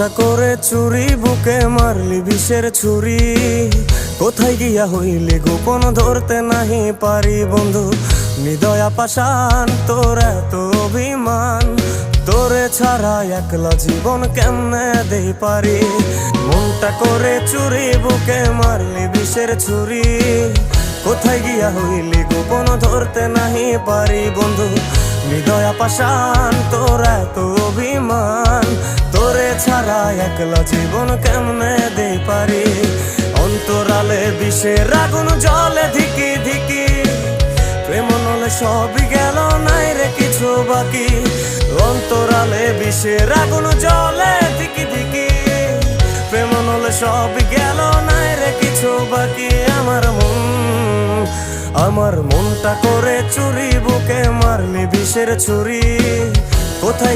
মনটা করে চুরি, বুকে মারলি বিষের ছুরি। কোথায় গিয়া হইলি গোপন, ধরতে নাহি পারি বন্ধু। হৃদয়া পাষাণ, তোর এত অভিমান, তোরে ছাড়া একলা জীবন কেমনে দেই পারি। মনটা করে চুরি, বুকে মারলি বিষের ছুরি। কোথায় গিয়া হইলি গোপন, ধরতে নাহি পারি বন্ধু। হৃদয়া পাষাণ, তোর এত অভিমান, তোরে ছাড়া একলা জীবন কেমনে দেই পারি। অন্তরালে বিষের আগুন জ্বলে ধিকি ধিকি, প্রেম নলে সবই গেল, নাই রে কিছু বাকি। অন্তরালে বিষের আগুন জ্বলে ধিকি ধিকি, প্রেম নলে সবই গেল, নাই রে কিছু বাকি। আমার মনটা করে চুরি, বুকে মারলি বিষের ছুরি। কোথায়